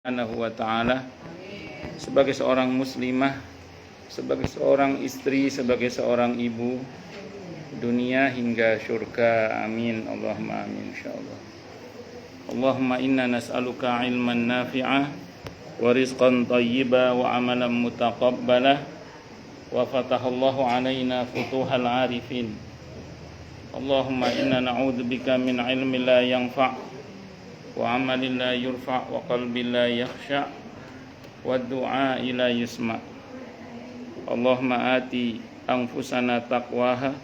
Subhanahu wa ta'ala, sebagai seorang muslimah, sebagai seorang istri, sebagai seorang ibu, dunia hingga syurga. Amin. Allahumma amin insyaallah. Allahumma inna nas'aluka ilman nafi'ah wa rizqan thayyiba wa amalan mutaqabbala wa fatahallahu alaina futuhal arifin. Allahumma inna na'udzubika min ilmin la yanfa' wa amalin la yurfa' wa qalbin la yakhsha' wa du'a la yusma'. Allahumma ati anfusana taqwaha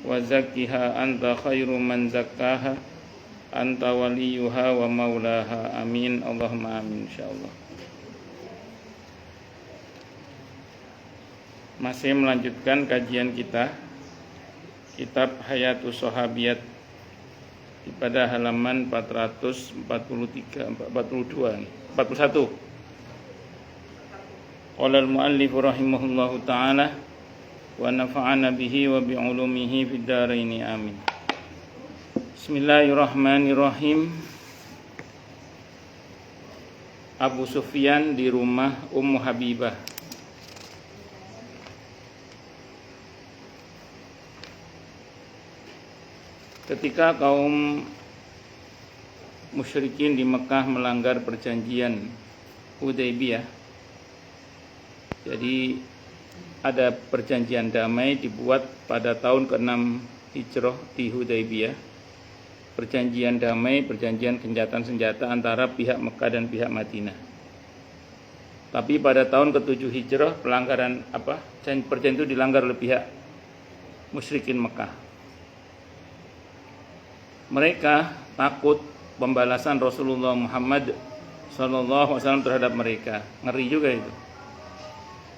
wa zakkiha anta khairu man zakkaha anta waliyuha wa maulaha. Amin. Allahumma amin insyaallah. Masih melanjutkan kajian kita kitab Hayatus Sahabiyat pada halaman 441. Qala al-muallif rahimahullahu ta'ala wa nafa'ana bihi wa bi'ulumihi fid dharain amin. Bismillahirrahmanirrahim. Abu Sufyan di rumah Ummu Habibah. Ketika kaum musyrikin di Mekah melanggar perjanjian Hudaybiyah, jadi ada perjanjian damai dibuat pada tahun ke-6 Hijrah di Hudaybiyah. Perjanjian damai, perjanjian gencatan senjata antara pihak Mekah dan pihak Madinah. Tapi pada tahun ke-7 Hijrah perjanjian itu dilanggar oleh pihak musyrikin Mekah. Mereka takut pembalasan Rasulullah Muhammad SAW terhadap mereka. Ngeri juga itu.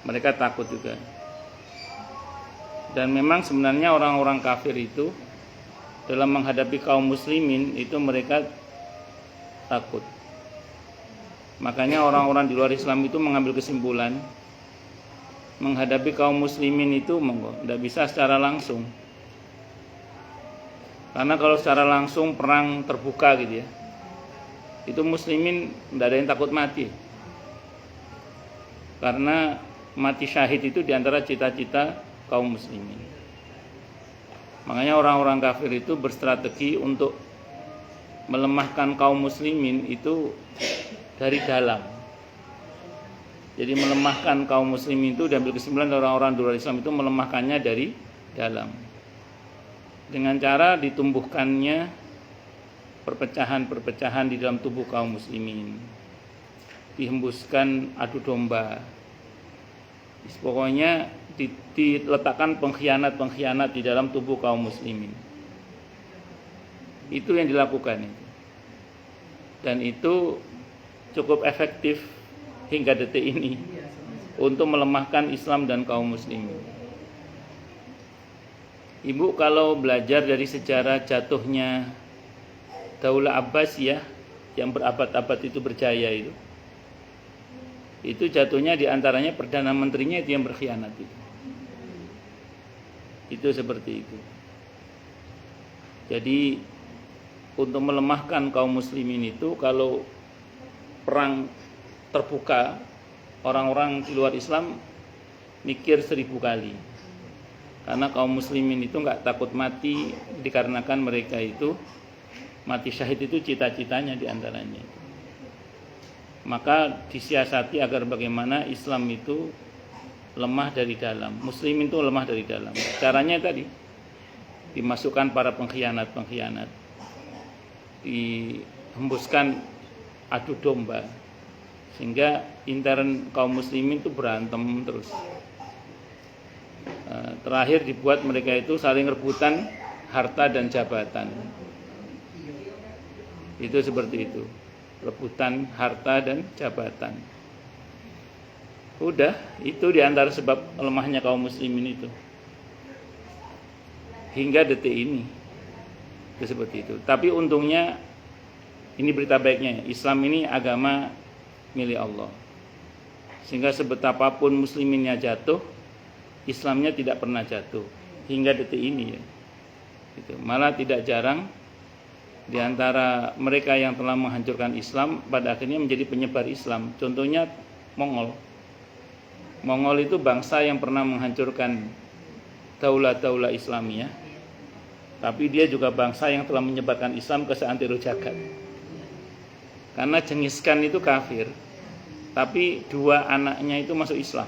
Mereka takut juga. Dan memang sebenarnya orang-orang kafir itu dalam menghadapi kaum muslimin itu mereka takut. Makanya orang-orang di luar Islam itu mengambil kesimpulan menghadapi kaum muslimin itu tidak bisa secara langsung. Karena kalau secara langsung perang terbuka gitu ya, itu muslimin tidak ada yang takut mati. Karena mati syahid itu diantara cita-cita kaum muslimin. Makanya orang-orang kafir itu berstrategi untuk melemahkan kaum muslimin itu dari dalam. Jadi melemahkan kaum muslimin itu diambil kesimpulan orang-orang di luar Islam itu melemahkannya dari dalam. Dengan cara ditumbuhkannya perpecahan-perpecahan di dalam tubuh kaum muslimin, dihembuskan adu domba, pokoknya diletakkan pengkhianat-pengkhianat di dalam tubuh kaum muslimin. Itu yang dilakukan itu. Dan itu cukup efektif hingga detik ini untuk melemahkan Islam dan kaum muslimin. Ibu kalau belajar dari sejarah jatuhnya Daulah Abbasiyah yang berabad-abad itu berjaya itu jatuhnya diantaranya Perdana Menterinya itu yang berkhianat itu seperti itu. Jadi untuk melemahkan kaum muslimin itu kalau perang terbuka, orang-orang di luar Islam mikir 1000 kali. Karena kaum muslimin itu enggak takut mati dikarenakan mereka itu mati syahid itu cita-citanya diantaranya. Maka disiasati agar bagaimana Islam itu lemah dari dalam, muslimin itu lemah dari dalam. Caranya tadi dimasukkan para pengkhianat-pengkhianat, dihembuskan adu domba sehingga intern kaum muslimin itu berantem terus. Terakhir dibuat mereka itu saling rebutan harta dan jabatan. Itu seperti itu, rebutan harta dan jabatan. Udah, itu diantara sebab lemahnya kaum muslimin itu hingga detik ini. Itu seperti itu. Tapi untungnya ini berita baiknya, Islam ini agama milik Allah. Sehingga sebetapapun musliminnya jatuh, Islamnya tidak pernah jatuh hingga detik ini ya. Gitu. Malah tidak jarang di antara mereka yang telah menghancurkan Islam pada akhirnya menjadi penyebar Islam. Contohnya Mongol. Mongol itu bangsa yang pernah menghancurkan daulah-daulah Islamiyah, tapi dia juga bangsa yang telah menyebarkan Islam ke seantero jagat. Karena Genghis Khan itu kafir, tapi dua anaknya itu masuk Islam.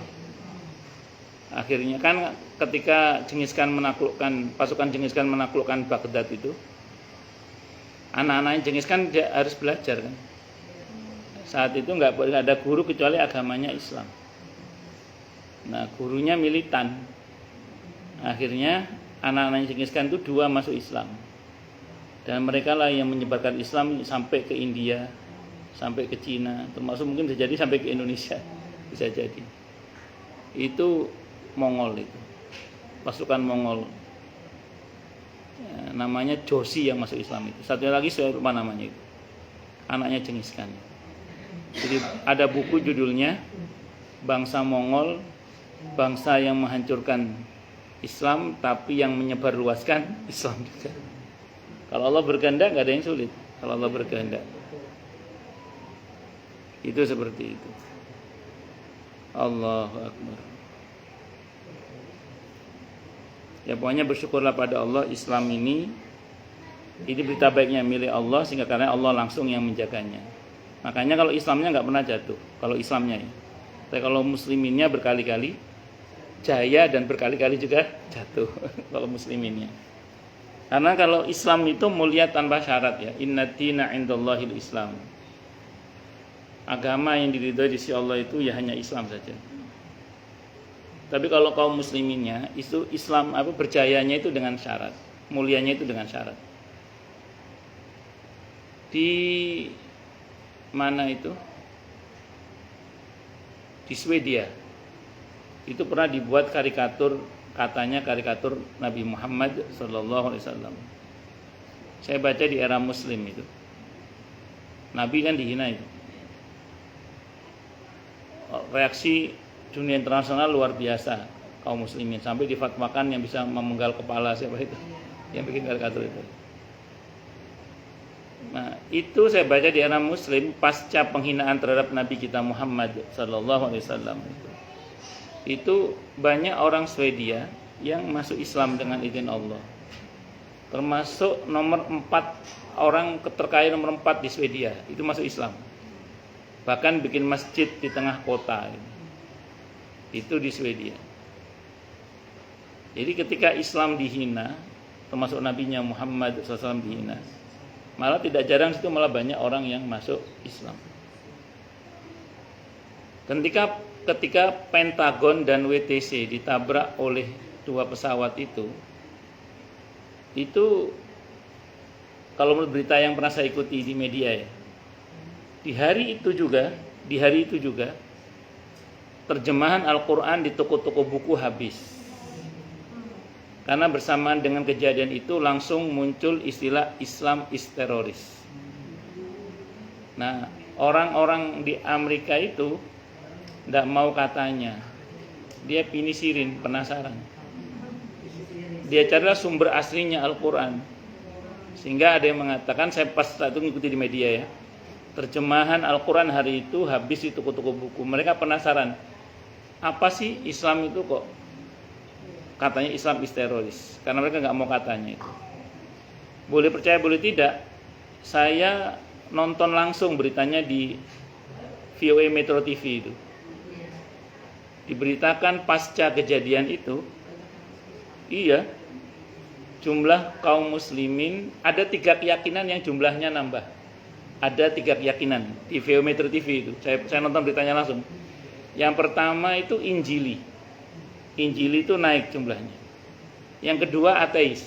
Akhirnya kan ketika Genghis Khan menaklukkan, pasukan Genghis Khan menaklukkan Baghdad itu, anak-anaknya Genghis Khan harus belajar kan. Saat itu nggak ada guru kecuali agamanya Islam. Nah, gurunya militan. Akhirnya anak-anak Genghis Khan itu dua masuk Islam. Dan mereka lah yang menyebarkan Islam sampai ke India, sampai ke Cina, termasuk mungkin bisa jadi sampai ke Indonesia. Bisa jadi. Itu Mongol itu. Pasukan Mongol. Ya, namanya Joshi yang masuk Islam itu. Satunya lagi saya lupa namanya itu. Anaknya Genghis Khan. Jadi ada buku judulnya Bangsa Mongol, bangsa yang menghancurkan Islam tapi yang menyebarluaskan Islam juga. Kalau Allah berkehendak nggak ada yang sulit. Kalau Allah berkehendak, itu seperti itu. Allahu Akbar. Ya pokoknya bersyukurlah pada Allah, Islam ini berita baiknya milik Allah, sehingga karena Allah langsung yang menjaganya. Makanya kalau Islamnya nggak pernah jatuh, kalau Islamnya ya. Tapi kalau musliminnya berkali-kali jaya dan berkali-kali juga jatuh kalau musliminnya. Karena kalau Islam itu mulia tanpa syarat ya. Inna dina indallahil Islam. Agama yang diridhoi di sisi Allah itu ya hanya Islam saja. Tapi kalau kaum musliminnya itu Islam berjayanya itu dengan syarat, mulianya itu dengan syarat. Di mana itu? Di Swedia. Itu pernah dibuat karikatur, katanya karikatur Nabi Muhammad SAW. Saya baca di era Muslim itu. Nabi kan dihina itu. Reaksi dunia internasional luar biasa, kaum muslimin sampai difatwakan yang bisa memenggal kepala siapa itu yang bikin karikatur itu. Nah, itu saya baca di era Muslim pasca penghinaan terhadap Nabi kita Muhammad SAW. Itu banyak orang Swedia yang masuk Islam dengan izin Allah. Termasuk nomor 4 orang terkaya nomor 4 di Swedia itu masuk Islam. Bahkan bikin masjid di tengah kota. Itu di Swedia. Jadi ketika Islam dihina, termasuk nabinya Muhammad SAW dihina, malah tidak jarang situ malah banyak orang yang masuk Islam. Ketika Pentagon dan WTC ditabrak oleh 2 pesawat itu kalau menurut berita yang pernah saya ikuti di media ya, di hari itu juga terjemahan Al-Quran di toko-toko buku habis. Karena bersamaan dengan kejadian itu langsung muncul istilah Islam is teroris. Nah, orang-orang di Amerika itu tidak mau katanya. Dia penisirin, penasaran. Dia carilah sumber aslinya Al-Quran. Sehingga ada yang mengatakan, saya pas saat itu ngikuti di media ya, terjemahan Al-Quran hari itu habis di toko-toko buku. Mereka penasaran, apa sih Islam itu kok katanya Islam is teroris? Karena mereka nggak mau katanya itu. Boleh percaya boleh tidak, saya nonton langsung beritanya di VOA Metro TV itu. Diberitakan pasca kejadian itu, iya, jumlah kaum muslimin ada 3 keyakinan yang jumlahnya nambah. Ada 3 keyakinan di VOA Metro TV itu. Saya nonton beritanya langsung. Yang pertama itu Injili itu naik jumlahnya. Yang kedua ateis,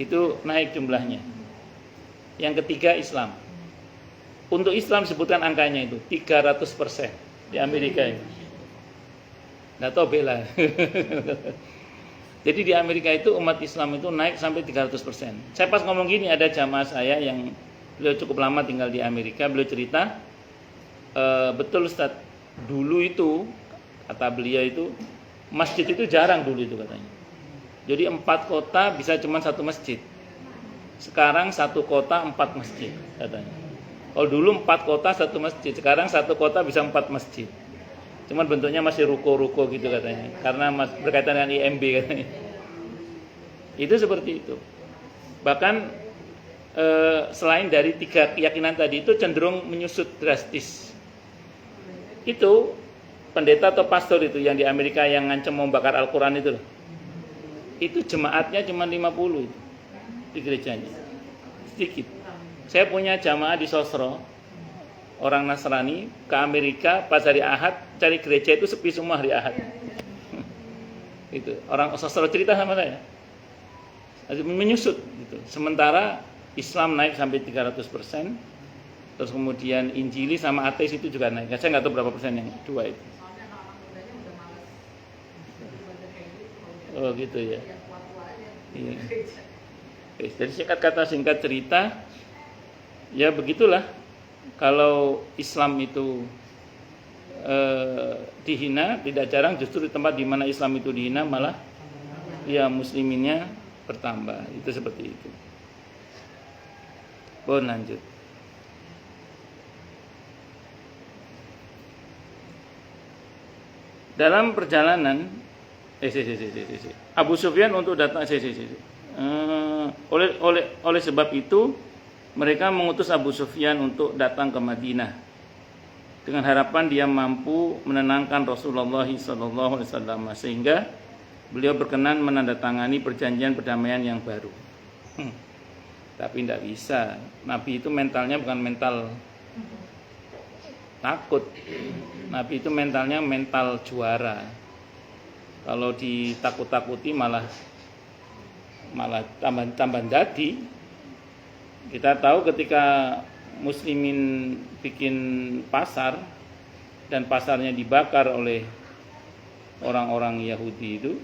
itu naik jumlahnya. Yang ketiga Islam. Untuk Islam sebutkan angkanya itu 300% di Amerika ini. Nggak tahu bela. Jadi di Amerika itu umat Islam itu naik sampai 300%. Saya pas ngomong gini ada jamaah saya yang beliau cukup lama tinggal di Amerika. Beliau cerita, betul Ustaz, dulu itu kata beliau itu masjid itu jarang dulu itu katanya. Jadi 4 kota bisa cuma 1 masjid. Sekarang satu kota 4 masjid katanya. Kalau dulu 4 kota 1 masjid, sekarang satu kota bisa 4 masjid. Cuman bentuknya masih ruko-ruko gitu katanya, karena berkaitan dengan IMB katanya. Itu seperti itu. Bahkan selain dari 3 keyakinan tadi itu cenderung menyusut drastis. Itu pendeta atau pastor itu yang di Amerika yang ngancam mau bakar Al-Quran itu loh. Itu jemaatnya cuma 50 itu di gerejanya. Sedikit. Saya punya jamaah di Sosro, orang Nasrani ke Amerika pas hari Ahad, cari gereja itu sepi semua hari Ahad. Itu orang Sosro cerita sama saya. Menyusut gitu. Sementara Islam naik sampai 300%, terus kemudian Injili sama ateis itu juga naik. Saya nggak tahu berapa persen yang dua itu. Oh gitu ya. Iya. Jadi singkat cerita, ya begitulah. Kalau Islam itu dihina, tidak jarang justru di tempat di mana Islam itu dihina malah ya musliminnya bertambah. Itu seperti itu. Lanjut. Dalam perjalanan Abu Sufyan untuk datang oleh sebab itu mereka mengutus Abu Sufyan untuk datang ke Madinah dengan harapan dia mampu menenangkan Rasulullah SAW sehingga beliau berkenan menandatangani perjanjian perdamaian yang baru. Tapi tidak bisa. Nabi itu mentalnya bukan mental takut. Nabi itu mentalnya mental juara. Kalau ditakut-takuti malah tambah dadi. Kita tahu ketika muslimin bikin pasar dan pasarnya dibakar oleh orang-orang Yahudi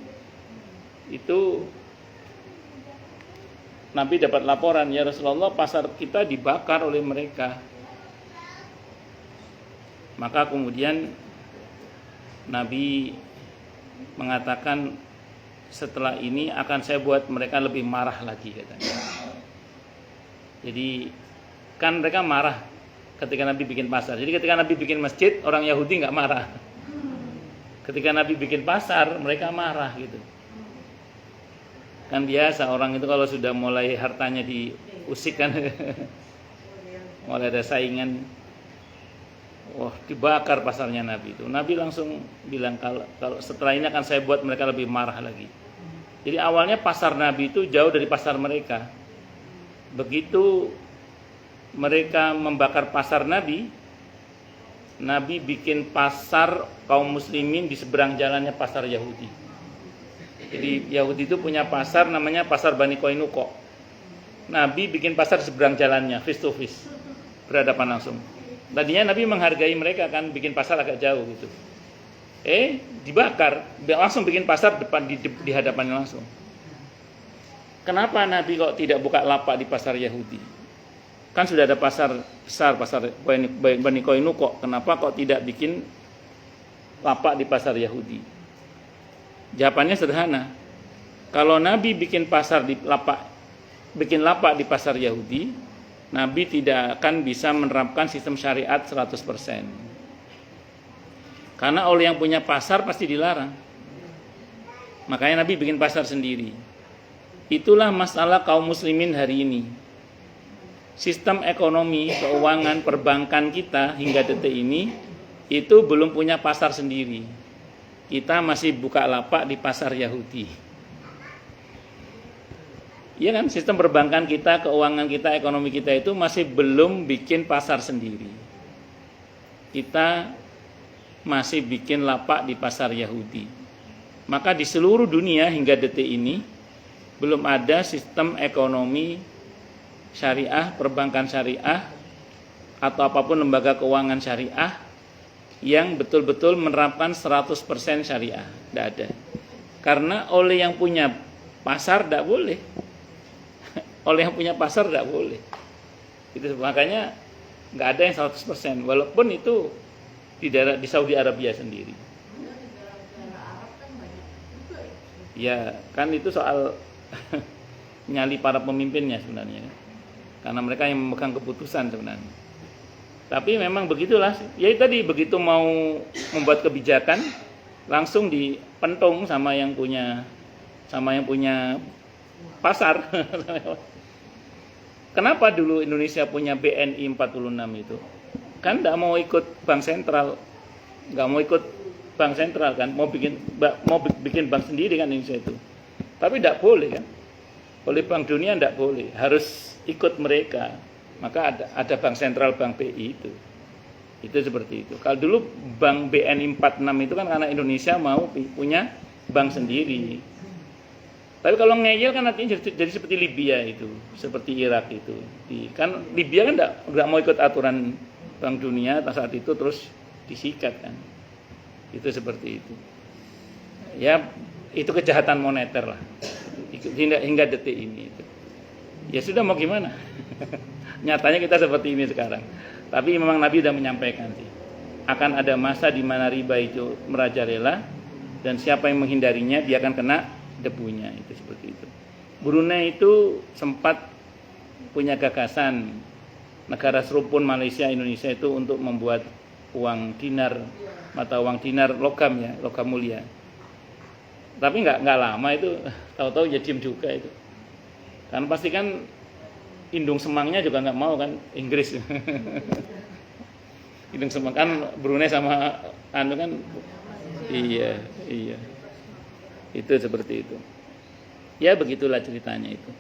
itu Nabi dapat laporan, ya Rasulullah, pasar kita dibakar oleh mereka. Maka kemudian Nabi mengatakan, setelah ini akan saya buat mereka lebih marah lagi katanya. Jadi kan mereka marah ketika Nabi bikin pasar. Jadi ketika Nabi bikin masjid, orang Yahudi nggak marah. Ketika Nabi bikin pasar, mereka marah gitu. Kan biasa orang itu kalau sudah mulai hartanya diusik kan mulai ada saingan, wah dibakar pasarnya Nabi itu. Nabi langsung bilang kalau setelah ini akan saya buat mereka lebih marah lagi. Jadi awalnya pasar Nabi itu jauh dari pasar mereka. Begitu mereka membakar pasar Nabi, Nabi bikin pasar kaum muslimin di seberang jalannya pasar Yahudi. Jadi Yahudi itu punya pasar namanya pasar Bani Koinuko. Nabi bikin pasar di seberang jalannya, face to face, berhadapan langsung. Tadinya Nabi menghargai mereka kan, bikin pasar agak jauh gitu. Dibakar, langsung bikin pasar depan di hadapannya langsung. Kenapa Nabi kok tidak buka lapak di pasar Yahudi? Kan sudah ada pasar besar, pasar Bani Koinuko. Kenapa kok tidak bikin lapak di pasar Yahudi? Jawabannya sederhana. Kalau Nabi bikin lapak di pasar Yahudi, Nabi tidak akan bisa menerapkan sistem syariat 100%. Karena oleh yang punya pasar pasti dilarang. Makanya Nabi bikin pasar sendiri. Itulah masalah kaum muslimin hari ini. Sistem ekonomi, keuangan, perbankan kita hingga detik ini itu belum punya pasar sendiri. Kita masih buka lapak di pasar Yahudi. Iya kan, sistem perbankan kita, keuangan kita, ekonomi kita itu masih belum bikin pasar sendiri. Kita masih bikin lapak di pasar Yahudi. Maka di seluruh dunia hingga detik ini belum ada sistem ekonomi syariah, perbankan syariah atau apapun lembaga keuangan syariah yang betul-betul menerapkan 100% syariah. Tidak ada. Karena oleh yang punya pasar tidak boleh. Oleh yang punya pasar tidak boleh. Itu makanya nggak ada yang 100%. Walaupun itu di Saudi Arabia sendiri. Ya kan itu soal nyali para pemimpinnya sebenarnya, karena mereka yang memegang keputusan sebenarnya. Tapi memang begitulah, ya tadi begitu mau membuat kebijakan langsung dipentung sama yang punya pasar. Kenapa dulu Indonesia punya BNI 46 itu? Kan nggak mau ikut bank sentral, kan, mau bikin bank sendiri kan Indonesia itu. Tapi tidak boleh kan, oleh Bank Dunia tidak boleh, harus ikut mereka. Maka ada bank sentral, bank BI itu seperti itu. Kalau dulu bank BNI 46 itu kan karena Indonesia mau punya bank sendiri. Tapi kalau ngeyel kan artinya jadi seperti Libya itu, seperti Irak itu. Kan Libya kan nggak mau ikut aturan Bank Dunia saat itu, terus disikat kan. Itu seperti itu. Ya itu kejahatan moneter lah. Hingga detik ini. Ya sudah mau gimana? Nyatanya kita seperti ini sekarang. Tapi memang Nabi sudah menyampaikan sih, akan ada masa di mana riba itu merajalela dan siapa yang menghindarinya dia akan kena debunya, itu seperti itu. Brunei itu sempat punya gagasan negara serupun Malaysia Indonesia itu untuk membuat uang dinar, mata uang dinar logam mulia. Tapi nggak lama itu, tahu-tahu ya diem juga itu. Kan pasti kan Indung Semangnya juga nggak mau kan, Inggris. Indung Semang kan Brunei sama anu kan, iya. Itu seperti itu. Ya begitulah ceritanya itu.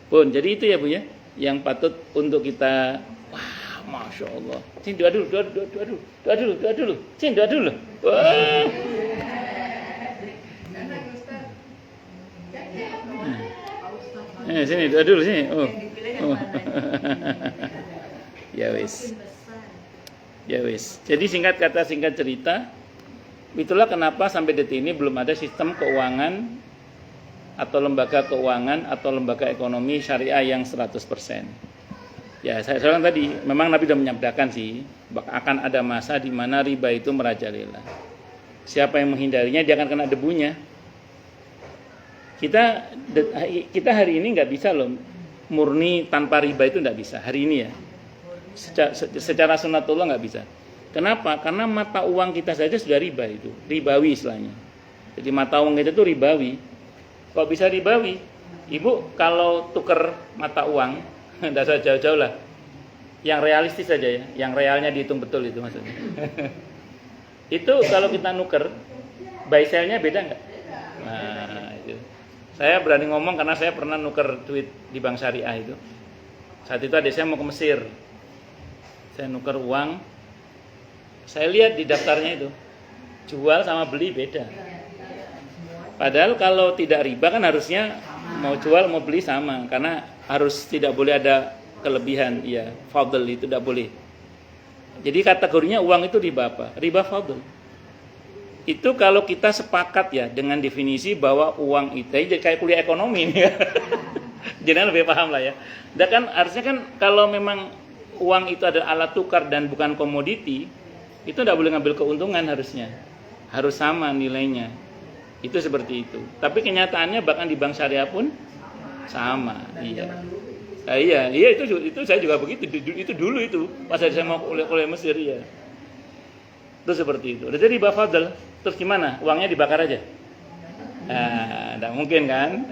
Pun jadi itu ya Bu ya, yang patut untuk kita, wah Masya Allah. Sini doa dulu. Sini doa dulu. Wah. Sini doa dulu sini. Oh. Ya wis. Jadi singkat cerita, itulah kenapa sampai detik ini belum ada sistem keuangan atau lembaga keuangan atau lembaga ekonomi syariah yang 100%. Ya, saya bilang tadi, memang Nabi sudah menyampaikan sih, akan ada masa di mana riba itu merajalela. Siapa yang menghindarinya dia akan kena debunya. Kita hari ini nggak bisa loh murni tanpa riba, itu nggak bisa hari ini ya. Secara sunatullah nggak bisa. Kenapa? Karena mata uang kita saja sudah riba, itu ribawi istilahnya. Jadi mata uang kita itu ribawi. Kok bisa ribawi? Ibu kalau tuker mata uang, tidak usah jauh-jauh lah, yang realistis saja ya, yang realnya dihitung betul itu maksudnya. Itu kalau kita nuker, buy sell-nya beda nggak? Nah itu. Saya berani ngomong karena saya pernah nuker duit di bank syariah itu. Saat itu adik saya mau ke Mesir. Saya nuker uang. Saya lihat di daftarnya itu, jual sama beli beda. Padahal kalau tidak riba kan harusnya mau jual mau beli sama, karena harus tidak boleh ada kelebihan, ya, fadl itu tidak boleh. Jadi kategorinya uang itu riba apa? Riba fadl. Itu kalau kita sepakat ya dengan definisi bahwa uang itu, jadi kayak kuliah ekonomi nih ya. Jadi lebih paham lah ya. Dan kan harusnya kan kalau memang uang itu adalah alat tukar dan bukan komoditi, itu tidak boleh ngambil keuntungan harusnya. Harus sama nilainya. Itu seperti itu. Tapi kenyataannya bahkan di bank syariah pun sama. Iya. Iya itu saya juga begitu. Itu dulu itu pas saya mau kuliah Mesir ya. Itu seperti itu. Jadi riba fadl. Terus gimana? Uangnya dibakar aja? Tidak mungkin kan?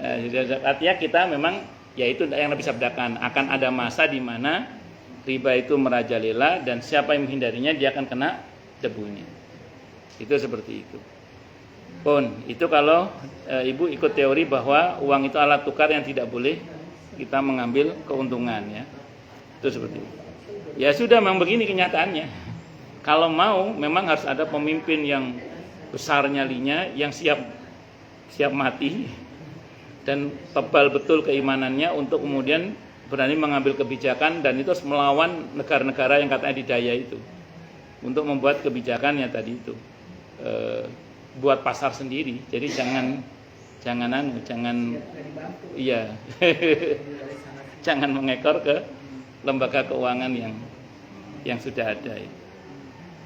Artinya kita memang, ya itu yang Nabi sabdakan, akan ada masa di mana riba itu merajalela dan siapa yang menghindarinya dia akan kena debunya. Itu seperti itu. Pun itu kalau ibu ikut teori bahwa uang itu alat tukar yang tidak boleh kita mengambil keuntungan ya. Itu seperti itu. Ya sudah, memang begini kenyataannya. Kalau mau memang harus ada pemimpin yang besar nyalinya, yang siap mati dan tebal betul keimanannya untuk kemudian berani mengambil kebijakan, dan itu harus melawan negara-negara yang katanya didaya itu untuk membuat kebijakannya tadi itu buat pasar sendiri. Jadi jangan iya jangan mengekor ke lembaga keuangan yang sudah ada.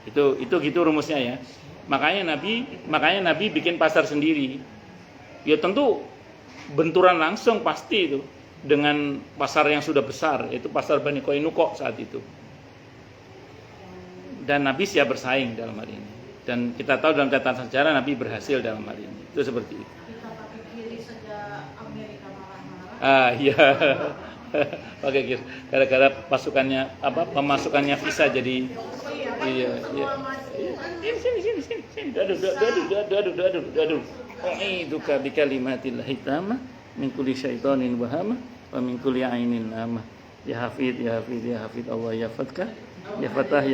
Itu gitu rumusnya ya. Makanya Nabi bikin pasar sendiri. Ya tentu benturan langsung pasti itu dengan pasar yang sudah besar, yaitu pasar Bani Qainuqa saat itu. Dan Nabi siap bersaing dalam hal ini. Dan kita tahu dalam catatan sejarah Nabi berhasil dalam hal ini. Itu seperti itu. Kita pakai kiri saja Amerika marah-marah. Iya. Pakai kiri. Gara-gara pemasukannya visa jadi iya. Sini. Aduh. U'iduka bi kalimatillahi tamma min kulli syaitonin wahama wa min kulli ainin lamah. Ya Hafid Allah ya Fatkah. Ya Fatah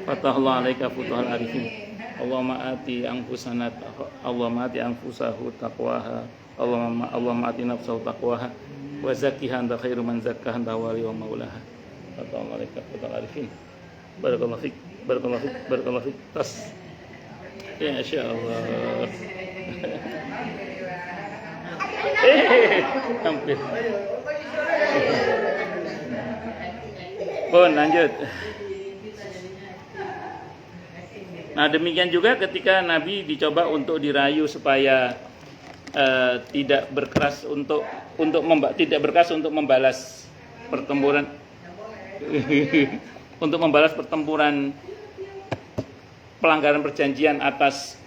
Fatahullah alaika futuhal arifin. Allahumma ati anfusahu taqwaha. Allahumma ati nafsahu taqwaha wa zakkiha anta khairu man zakkaha anta wali wa maulaha. Fatahullah alaika futuhal arifin. Barakallahu fik. Tas. Ya insyaallah. Hampir. Lanjut. Nah demikian juga ketika Nabi dicoba untuk dirayu supaya tidak berkeras untuk membalas pertempuran untuk membalas pertempuran pelanggaran perjanjian atas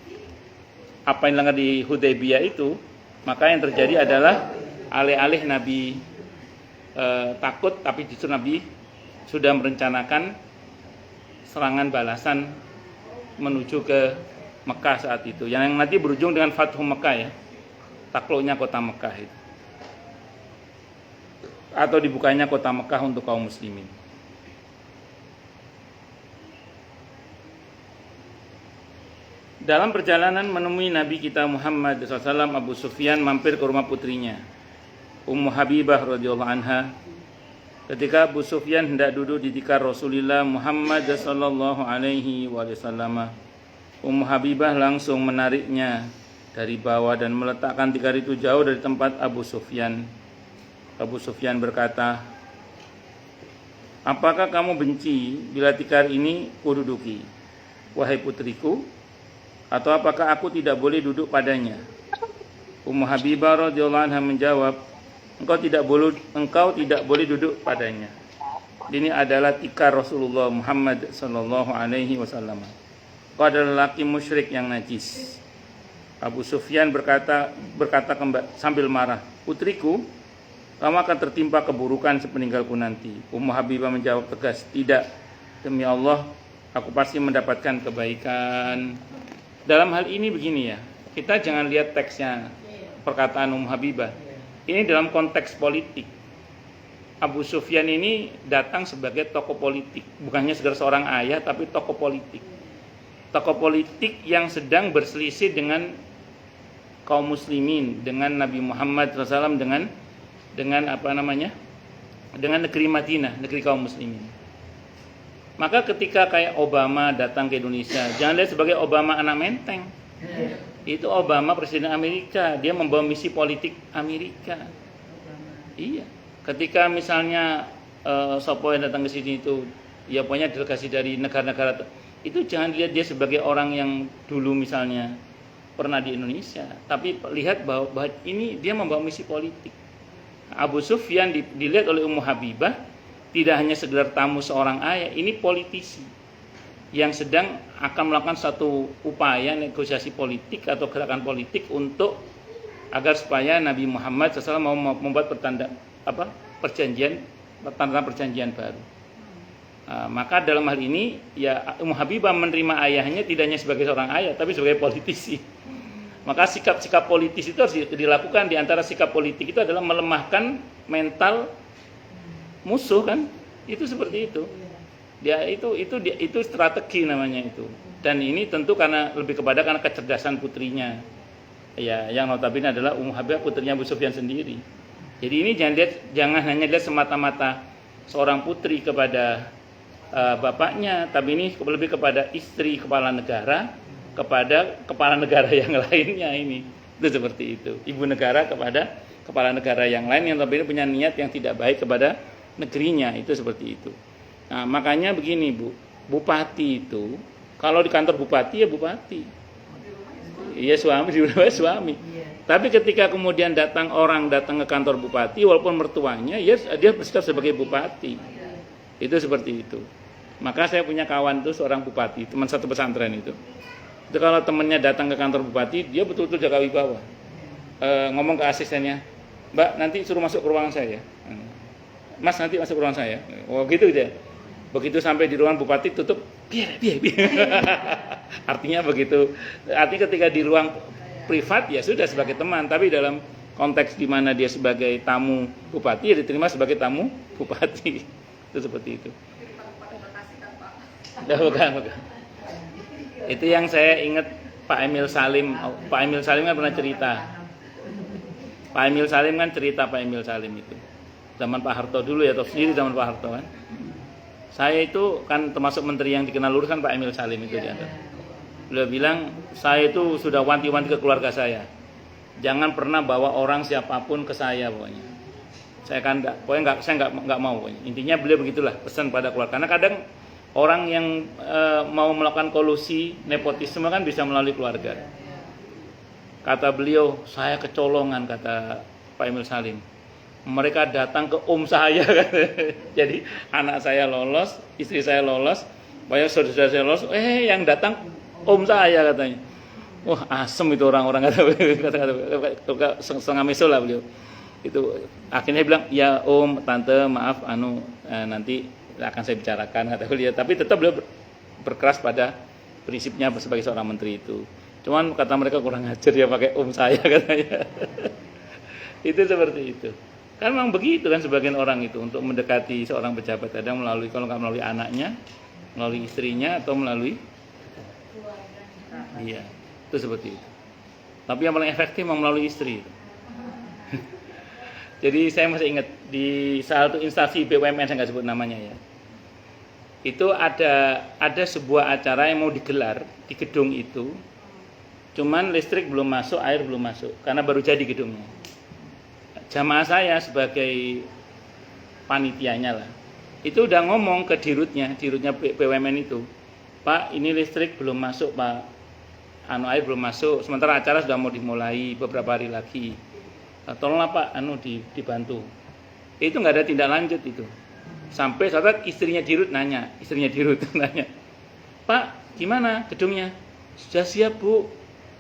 apa yang dilanggar di Hudaybiyah itu, maka yang terjadi adalah alih-alih Nabi takut, tapi justru Nabi sudah merencanakan serangan balasan menuju ke Mekah saat itu, yang nanti berujung dengan Fathu Mekah ya, takluknya kota Mekah itu, atau dibukanya kota Mekah untuk kaum muslimin. Dalam perjalanan menemui Nabi kita Muhammad SAW, Abu Sufyan mampir ke rumah putrinya Ummu Habibah radhiyallahu anha. Ketika Abu Sufyan hendak duduk di tikar Rasulullah Muhammad sallallahu alaihi wasallam, Ummu Habibah langsung menariknya dari bawah dan meletakkan tikar itu jauh dari tempat Abu Sufyan. Abu Sufyan berkata, "Apakah kamu benci bila tikar ini kududuki, wahai putriku? Atau apakah aku tidak boleh duduk padanya?" Ummu Habibah radhiyallahu anha menjawab, Engkau tidak boleh duduk padanya. Ini adalah tikar Rasulullah Muhammad sallallahu alaihi wasallam. Kau adalah laki musyrik yang najis. Abu Sufyan berkata sambil marah, "Putriku, kamu akan tertimpa keburukan sepeninggalku nanti." Ummu Habibah menjawab tegas, "Tidak, demi Allah, aku pasti mendapatkan kebaikan." Dalam hal ini begini ya, kita jangan lihat teksnya, perkataan Ummu Habibah. Ini dalam konteks politik. Abu Sufyan ini datang sebagai tokoh politik, bukannya sekedar seorang ayah, tapi tokoh politik. Tokoh politik yang sedang berselisih dengan kaum muslimin, dengan Nabi Muhammad SAW, dengan negeri Madinah, negeri kaum muslimin. Maka ketika kayak Obama datang ke Indonesia, jangan lihat sebagai Obama anak menteng. Itu Obama presiden Amerika, dia membawa misi politik Amerika. Iya. Ketika misalnya Sopo yang datang ke sini itu, ya pokoknya delegasi dari negara-negara itu, jangan lihat dia sebagai orang yang dulu misalnya pernah di Indonesia, tapi lihat bahwa ini dia membawa misi politik. Abu Sufyan dilihat oleh Ummu Habibah tidak hanya sekedar tamu seorang ayah, ini politisi yang sedang akan melakukan satu upaya negosiasi politik atau gerakan politik untuk agar supaya Nabi Muhammad SAW mau membuat perjanjian baru. Maka dalam hal ini ya Ummu Habibah menerima ayahnya tidak hanya sebagai seorang ayah, tapi sebagai politisi. Maka sikap-sikap politis itu harus dilakukan. Di antara sikap politik itu adalah melemahkan mental musuh, kan? Itu seperti itu. Itu strategi namanya itu. Dan ini tentu karena kecerdasan putrinya. Ya, yang notabene adalah Ummu Habibah, putrinya Abu Sufyan sendiri. Jadi ini jangan hanya lihat semata-mata seorang putri kepada bapaknya, tapi ini lebih kepada istri kepala negara kepada kepala negara yang lainnya ini. Itu seperti itu. Ibu negara kepada kepala negara yang lain yang notabene punya niat yang tidak baik kepada negerinya, itu seperti itu. Nah, makanya begini Bu, bupati itu kalau di kantor bupati ya bupati, iya suami. Tapi ketika kemudian orang datang ke kantor bupati, walaupun mertuanya, ya dia bersikap sebagai bupati. Itu seperti itu. Maka saya punya kawan tuh seorang bupati, teman satu pesantren itu. Itu kalau temannya datang ke kantor bupati, dia betul-betul jaga wibawa. Ngomong ke asistennya, Mbak nanti suruh masuk ke ruangan saya. Mas nanti masuk ke ruangan saya. Oh gitu dia. Begitu sampai di ruangan bupati tutup, biar. Artinya begitu. Artinya ketika di ruang privat ya sudah sebagai teman, tapi dalam konteks di mana dia sebagai tamu bupati ya diterima sebagai tamu bupati. Itu seperti itu. Bukan. Itu yang saya ingat Pak Emil Salim. Pak Emil Salim kan pernah cerita. Pak Emil Salim kan cerita Pak Emil Salim itu. Zaman Pak Harto dulu ya, atau sendiri zaman Pak Harto kan. Saya itu kan termasuk menteri yang dikenal lurus kan Pak Emil Salim itu diantara. Beliau bilang, saya itu sudah wanti-wanti ke keluarga saya. Jangan pernah bawa orang siapapun ke saya pokoknya. Saya kan saya enggak mau pokoknya. Intinya beliau begitulah pesan pada keluarga. Karena kadang orang yang mau melakukan kolusi, nepotisme kan bisa melalui keluarga. Kata beliau, saya kecolongan kata Pak Emil Salim. Mereka datang ke saya. Jadi anak saya lolos, istri saya lolos, banyak saudara saya lolos. Yang datang saya katanya. Wah asem itu orang-orang kata setengah meso lah beliau. Itu akhirnya bilang ya tante maaf nanti akan saya bicarakan kata beliau. Tapi tetap beliau berkeras pada prinsipnya sebagai seorang menteri itu. Cuman kata mereka kurang ajar ya pakai saya katanya. Itu seperti itu. Kan memang begitu kan sebagian orang itu untuk mendekati seorang pejabat kadang melalui kalau nggak melalui anaknya, melalui istrinya atau melalui iya, itu seperti itu. Tapi yang paling efektif memang melalui istri. Jadi saya masih ingat di salah satu instansi BUMN saya nggak sebut namanya ya. Itu ada sebuah acara yang mau digelar di gedung itu. Cuman listrik belum masuk, air belum masuk karena baru jadi gedungnya. Jamaah saya sebagai panitianya lah. Itu udah ngomong ke dirutnya BUMN itu. Pak, ini listrik belum masuk, Pak. Air belum masuk. Sementara acara sudah mau dimulai beberapa hari lagi. Tolonglah Pak, dibantu. Itu nggak ada tindak lanjut itu. Sampai saat istrinya dirut nanya, Pak, gimana gedungnya? Sudah siap Bu.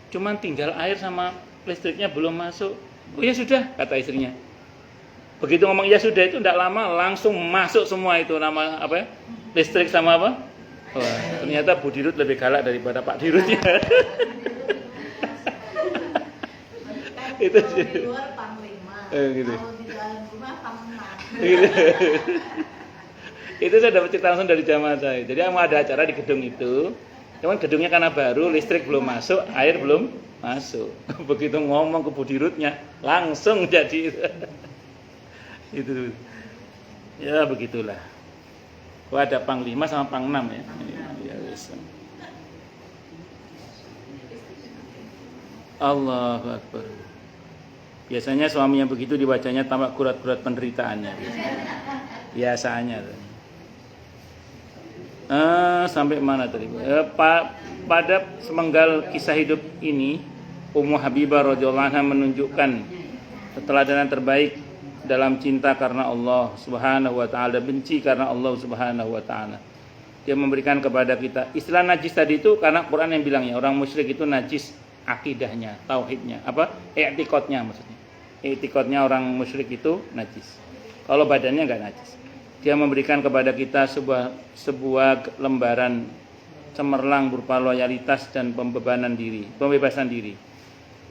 Cuman tinggal air sama listriknya belum masuk. Oh ya sudah, kata istrinya. Begitu ngomong ya sudah itu tidak lama langsung masuk semua itu nama apa ya? Listrik sama apa? Wah, ternyata Bu Dirut lebih galak daripada Pak Dirutnya. Itu sih. Di luar panglima. Gitu. Kalau di dalam rumah panglima. Gitu. Itu saya dapat cerita langsung dari jamaah saya. Jadi mau ada acara di gedung itu. Cuman gedungnya karena baru, listrik belum masuk, air belum masuk. Begitu ngomong ke Bu Dirutnya, langsung jadi itu. Ya begitulah. Ada panglima sama pangnam ya. Ya wis. Allahu Akbar. Biasanya suami yang begitu dibacanya tambah kurat-kurat penderitaannya. Biasanya. Sampai mana tadi? Pada semenggal kisah hidup ini, Ummu Habibah radhiyallahu anha menunjukkan keteladanan terbaik dalam cinta karena Allah Subhanahu wa taala, benci karena Allah Subhanahu wa taala. Dia memberikan kepada kita istilah najis tadi itu karena Quran yang bilangnya orang musyrik itu najis akidahnya, tauhidnya, i'tiqadnya maksudnya. I'tiqadnya orang musyrik itu najis. Kalau badannya enggak najis. Dia memberikan kepada kita sebuah lembaran cemerlang berupa loyalitas dan pembebasan diri.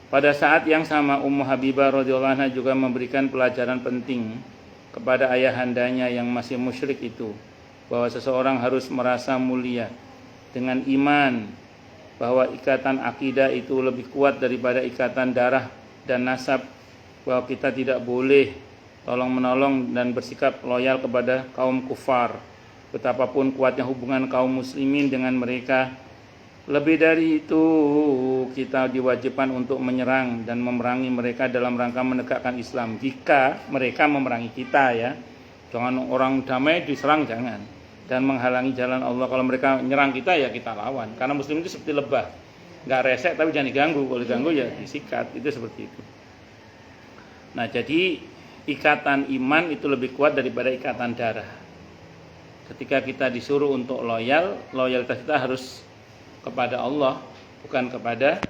Pada saat yang sama Ummu Habibah radhiyallahu anha juga memberikan pelajaran penting kepada ayahandanya yang masih musyrik itu, bahwa seseorang harus merasa mulia dengan iman, bahwa ikatan akidah itu lebih kuat daripada ikatan darah dan nasab, bahwa kita tidak boleh tolong-menolong dan bersikap loyal kepada kaum kufar, betapapun kuatnya hubungan kaum muslimin dengan mereka. Lebih dari itu, kita diwajibkan untuk menyerang dan memerangi mereka dalam rangka menegakkan Islam. Jika mereka memerangi kita ya, jangan orang damai diserang, jangan. Dan menghalangi jalan Allah. Kalau mereka menyerang kita ya kita lawan. Karena muslim itu seperti lebah. nggak resek tapi jangan diganggu. Kalau diganggu ya disikat. Itu seperti itu. Nah, jadi ikatan iman itu lebih kuat daripada ikatan darah. Ketika kita disuruh untuk loyalitas kita harus kepada Allah, bukan kepada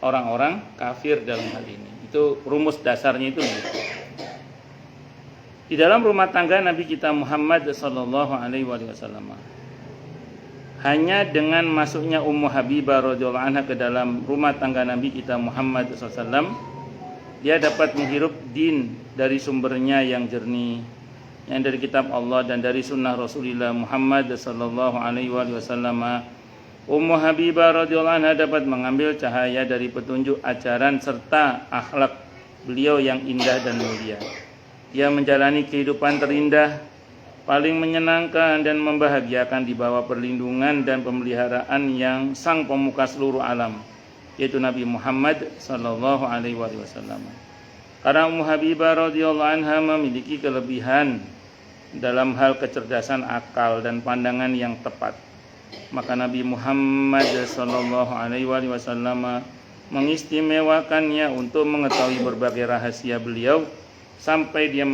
orang-orang kafir dalam hal ini. Itu rumus dasarnya itu. Di dalam rumah tangga Nabi kita Muhammad sallallahu alaihi wasallam, hanya dengan masuknya Ummu Habibah radhiyallahu anha ke dalam rumah tangga Nabi kita Muhammad sallallahu alaihi wasallam, dia dapat menghirup din dari sumbernya yang jernih, yang dari kitab Allah dan dari sunnah Rasulullah Muhammad sallallahu alaihi wasallam. Ummu Habibah radhiyallahu anha dapat mengambil cahaya dari petunjuk ajaran serta akhlak beliau yang indah dan mulia. Dia menjalani kehidupan terindah, paling menyenangkan dan membahagiakan di bawah perlindungan dan pemeliharaan yang sang pemuka seluruh alam, yaitu Nabi Muhammad sallallahu alaihi wasallam. Karena Ummu Habibah radhiyallahu anha memiliki kelebihan dalam hal kecerdasan akal dan pandangan yang tepat, maka Nabi Muhammad sallallahu alaihi wasallam mengistimewakannya untuk mengetahui berbagai rahasia beliau, sampai dia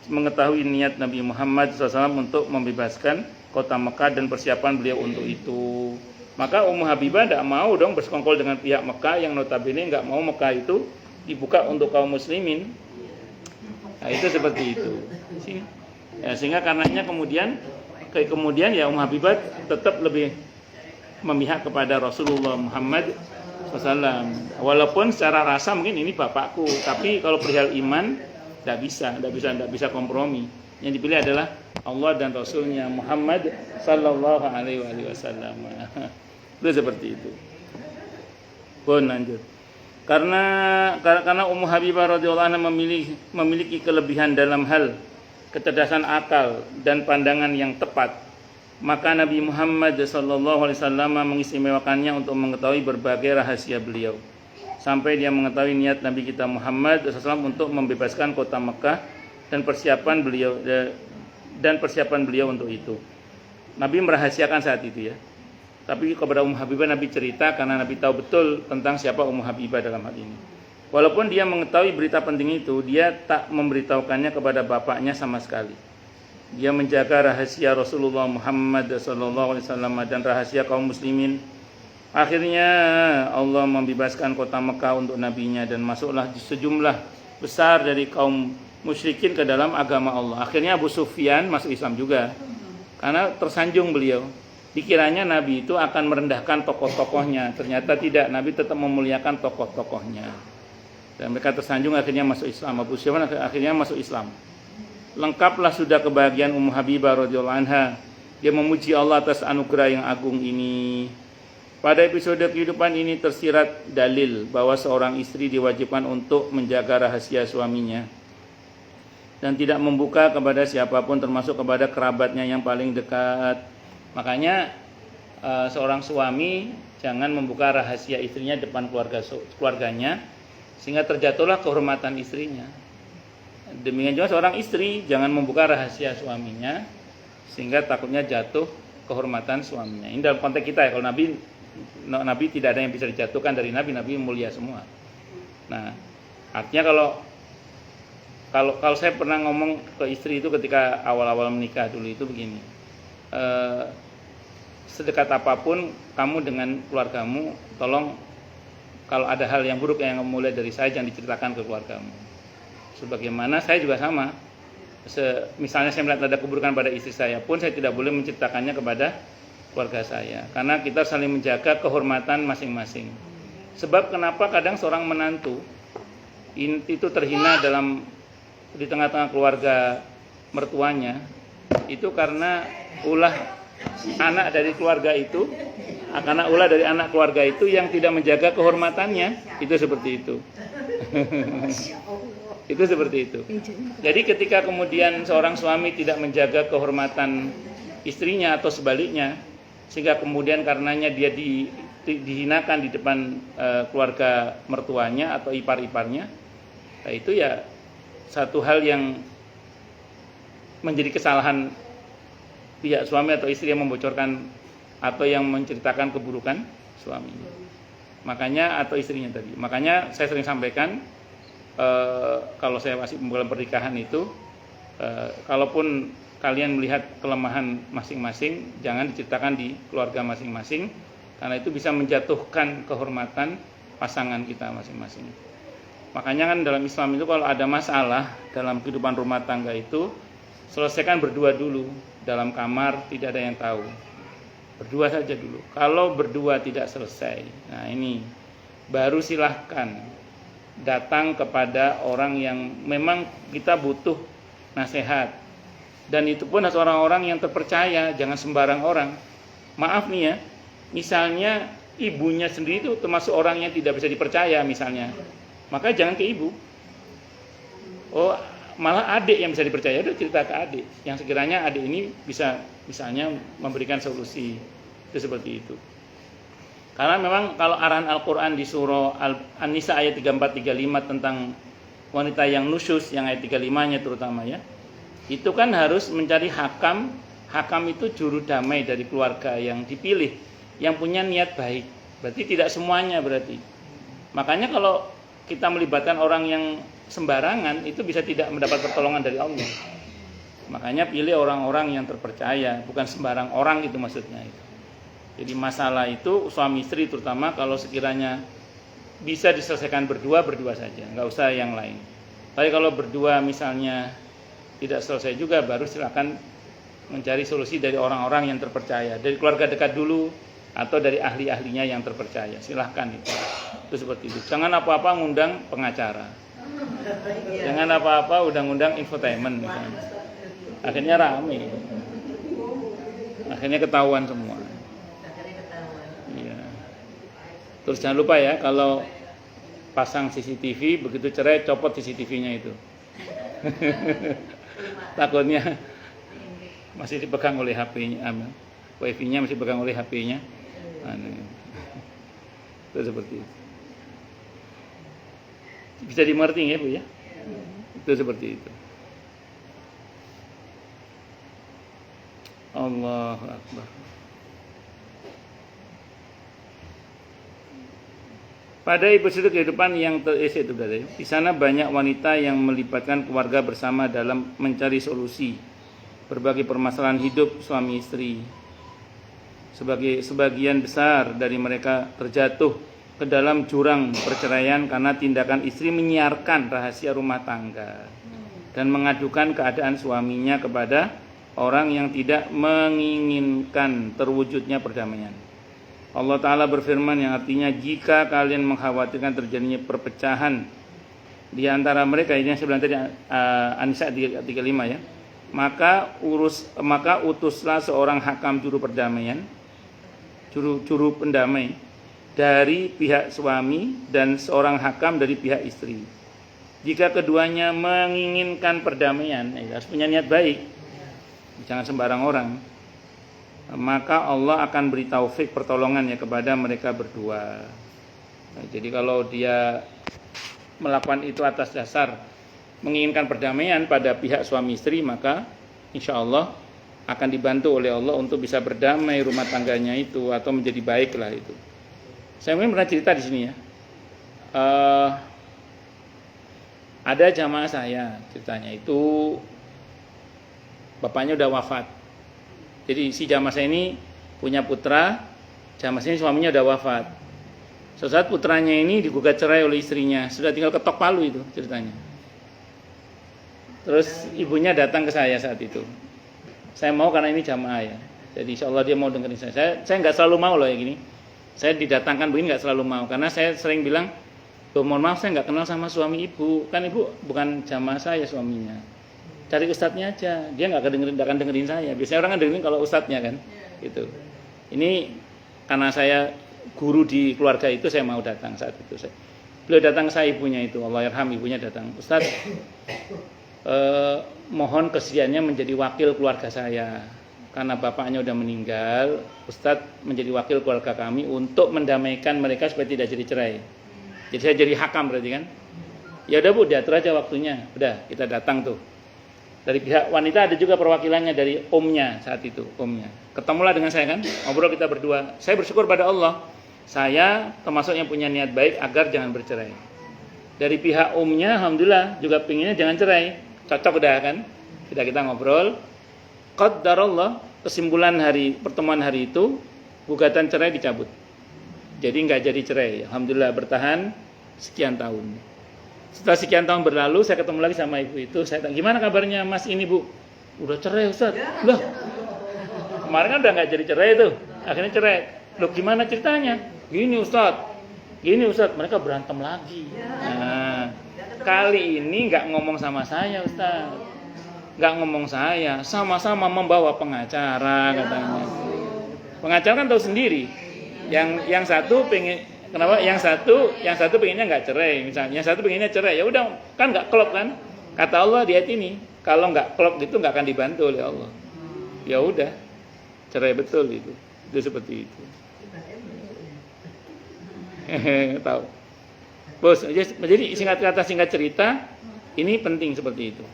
mengetahui niat Nabi Muhammad SAW untuk membebaskan kota Mekah dan persiapan beliau untuk itu. Maka Ummu Habibah tidak mau dong bersekongkol dengan pihak Mekah yang notabene nggak mau Mekah itu dibuka untuk kaum muslimin. Nah, itu seperti itu. Sehingga karenanya kemudian ya Ummu Habibah tetap lebih memihak kepada Rasulullah Muhammad SAW. Walaupun secara rasa mungkin ini bapakku, tapi kalau perihal iman tidak bisa kompromi. Yang dipilih adalah Allah dan Rasulnya Muhammad sallallahu alaihi wasallam. Itu seperti itu. Pun lanjut. Karena Ummu Habibah radhiyallahu anha memiliki kelebihan dalam hal kecerdasan akal dan pandangan yang tepat, maka Nabi Muhammad sallallahu alaihi wasallam mengistimewakannya untuk mengetahui berbagai rahasia beliau, sampai dia mengetahui niat Nabi kita Muhammad SAW untuk membebaskan kota Mekah dan persiapan beliau untuk itu. Nabi merahasiakan saat itu ya. Tapi kepada Ummu Habibah Nabi cerita karena Nabi tahu betul tentang siapa Ummu Habibah dalam hal ini. Walaupun dia mengetahui berita penting itu, dia tak memberitahukannya kepada bapaknya sama sekali. Dia menjaga rahasia Rasulullah Muhammad SAW dan rahasia kaum muslimin. Akhirnya Allah membebaskan kota Mekah untuk nabinya dan masuklah sejumlah besar dari kaum musyrikin ke dalam agama Allah. Akhirnya Abu Sufyan masuk Islam juga karena tersanjung beliau. Dikiranya Nabi itu akan merendahkan tokoh-tokohnya, ternyata tidak. Nabi tetap memuliakan tokoh-tokohnya dan mereka tersanjung, akhirnya masuk Islam. Abu Sufyan akhirnya masuk Islam. Lengkaplah sudah kebahagiaan Ummu Habibah radhiyallahu anha. Dia memuji Allah atas anugerah yang agung ini. Pada episode kehidupan ini tersirat dalil bahwa seorang istri diwajibkan untuk menjaga rahasia suaminya dan tidak membuka kepada siapapun termasuk kepada kerabatnya yang paling dekat. Makanya seorang suami jangan membuka rahasia istrinya depan keluarganya sehingga terjatuhlah kehormatan istrinya. Demikian juga seorang istri jangan membuka rahasia suaminya sehingga takutnya jatuh kehormatan suaminya. Ini dalam konteks kita ya. Kalau Nabi tidak ada yang bisa dijatuhkan dari Nabi mulia semua. Nah, artinya kalau saya pernah ngomong ke istri itu ketika awal-awal menikah dulu itu begini, sedekat apapun kamu dengan keluargamu, tolong kalau ada hal yang buruk yang mulai dari saya jangan diceritakan ke keluargamu. Sebagaimana saya juga sama, misalnya saya melihat ada keburukan pada istri saya pun saya tidak boleh menceritakannya kepada keluarga saya, karena kita saling menjaga kehormatan masing-masing. Sebab kenapa kadang seorang menantu itu terhina di tengah-tengah keluarga mertuanya, itu karena ulah anak dari keluarga itu, karena ulah dari anak keluarga itu yang tidak menjaga kehormatannya, itu seperti itu. Itu seperti itu. Jadi ketika kemudian seorang suami tidak menjaga kehormatan istrinya atau sebaliknya, sehingga kemudian karenanya dia dihinakan di depan keluarga mertuanya atau ipar-iparnya, nah itu ya satu hal yang menjadi kesalahan pihak suami atau istri yang membocorkan atau yang menceritakan keburukan suaminya. Makanya atau istrinya tadi. Makanya saya sering sampaikan kalau saya masih dalam pernikahan itu, kalaupun kalian melihat kelemahan masing-masing, jangan diceritakan di keluarga masing-masing, karena itu bisa menjatuhkan kehormatan pasangan kita masing-masing. Makanya kan dalam Islam itu kalau ada masalah dalam kehidupan rumah tangga itu, selesaikan berdua dulu dalam kamar, tidak ada yang tahu. Berdua saja dulu. Kalau berdua tidak selesai, nah ini baru silahkan datang kepada orang yang memang kita butuh nasihat. Dan itu pun harus orang-orang yang terpercaya, jangan sembarang orang. Maaf nih ya, misalnya ibunya sendiri itu termasuk orang yang tidak bisa dipercaya misalnya, maka jangan ke ibu. Oh, malah adik yang bisa dipercaya, udah cerita ke adik yang sekiranya adik ini bisa misalnya memberikan solusi. Itu seperti itu. Karena memang kalau arahan Al-Quran di surah An-Nisa ayat 34-35 tentang wanita yang nusyus, yang ayat 35-nya terutama ya, itu kan harus mencari hakam. Hakam itu juru damai dari keluarga yang dipilih, yang punya niat baik. Berarti tidak semuanya berarti. Makanya kalau kita melibatkan orang yang sembarangan, itu bisa tidak mendapat pertolongan dari Allah. Makanya pilih orang-orang yang terpercaya, bukan sembarang orang, itu maksudnya itu. Jadi masalah itu suami istri terutama kalau sekiranya bisa diselesaikan berdua saja, nggak usah yang lain. Tapi kalau berdua misalnya tidak selesai juga, baru silakan mencari solusi dari orang-orang yang terpercaya, dari keluarga dekat dulu atau dari ahli-ahlinya yang terpercaya. Silahkan itu seperti itu. Jangan apa-apa ngundang pengacara, jangan apa-apa undang-undang infotainment misalnya. Akhirnya rame, akhirnya ketahuan semua. Iya. Terus jangan lupa ya, kalau pasang CCTV begitu cerai copot CCTV-nya itu. Takutnya masih dipegang oleh HP-nya, wifi-nya masih dipegang oleh HP-nya. Itu seperti itu. Bisa dimengerti ya Bu ya? Itu seperti itu. Allahu Akbar. Pada episode kehidupan yang terisi itu berarti, di sana banyak wanita yang melibatkan keluarga bersama dalam mencari solusi berbagai permasalahan hidup suami istri. Sebagian besar dari mereka terjatuh ke dalam jurang perceraian karena tindakan istri menyiarkan rahasia rumah tangga dan mengadukan keadaan suaminya kepada orang yang tidak menginginkan terwujudnya perdamaian. Allah Ta'ala berfirman yang artinya, jika kalian mengkhawatirkan terjadinya perpecahan di antara mereka, ini yang saya bilang tadi An-Nisa 35 ya, maka utuslah seorang hakam juru perdamaian, juru pendamai dari pihak suami dan seorang hakam dari pihak istri. Jika keduanya menginginkan perdamaian, harus punya niat baik, jangan sembarang orang, maka Allah akan beri taufik pertolongannya kepada mereka berdua. Nah, jadi kalau dia melakukan itu atas dasar menginginkan perdamaian pada pihak suami istri, maka insya Allah akan dibantu oleh Allah untuk bisa berdamai rumah tangganya itu atau menjadi baiklah itu. Saya mungkin pernah cerita di sini ya. Ada jamaah saya ceritanya itu bapaknya udah wafat. Jadi si jamaah saya ini punya putra, jamaah saya ini suaminya udah wafat. Suatu saat putranya ini digugat cerai oleh istrinya, sudah tinggal ketok palu itu ceritanya. Terus ibunya datang ke saya saat itu. Saya mau karena ini jamaah ya. Jadi insya Allah dia mau dengerin saya. Saya nggak selalu mau loh ya gini. Saya didatangkan begini nggak selalu mau, karena saya sering bilang, mohon maaf saya nggak kenal sama suami ibu, kan ibu bukan jamaah saya suaminya. Cari ustadznya aja, dia nggak akan dengerin saya. Biasanya orang kan dengerin kalau ustadznya kan, gitu. Ini karena saya guru di keluarga itu, saya mau datang saat itu. Beliau datang ke saya, ibunya itu, Allah yarham, ibunya datang, Ustadz, mohon kesediaannya menjadi wakil keluarga saya, karena bapaknya udah meninggal. Ustadz menjadi wakil keluarga kami untuk mendamaikan mereka supaya tidak jadi cerai. Jadi saya jadi hakam berarti kan. Ya udah Bu, diatur aja waktunya. Udah, kita datang tuh. Dari pihak wanita ada juga perwakilannya dari omnya saat itu, omnya. Ketemulah dengan saya kan, ngobrol kita berdua. Saya bersyukur pada Allah, Saya termasuk yang punya niat baik agar jangan bercerai. Dari pihak umnya alhamdulillah juga pinginnya jangan cerai. Cocok udah kan? Kita ngobrol. Qaddarallah, kesimpulan pertemuan hari itu gugatan cerai dicabut. Jadi nggak jadi cerai. Alhamdulillah bertahan sekian tahun. Setelah sekian tahun berlalu, saya ketemu lagi sama ibu itu. Saya tanya, gimana kabarnya mas ini bu? Udah cerai Ustaz. Loh, kemarin kan udah nggak jadi cerai tuh. Akhirnya cerai. Loh gimana ceritanya? Gini Ustaz. Mereka berantem lagi. Nah, kali ini nggak ngomong sama saya Ustaz. Nggak ngomong saya. Sama-sama membawa pengacara katanya. Pengacara kan tahu sendiri. Yang satu pengen, kenapa? Yang satu pengennya nggak cerai, misalnya. Yang satu pengennya cerai, ya udah kan nggak klop kan? Kata Allah di ayat ini, kalau nggak klop gitu nggak akan dibantu oleh Allah. Ya udah, cerai betul itu seperti itu. Tahu, bos. Jadi singkat kata singkat cerita, ini penting seperti itu.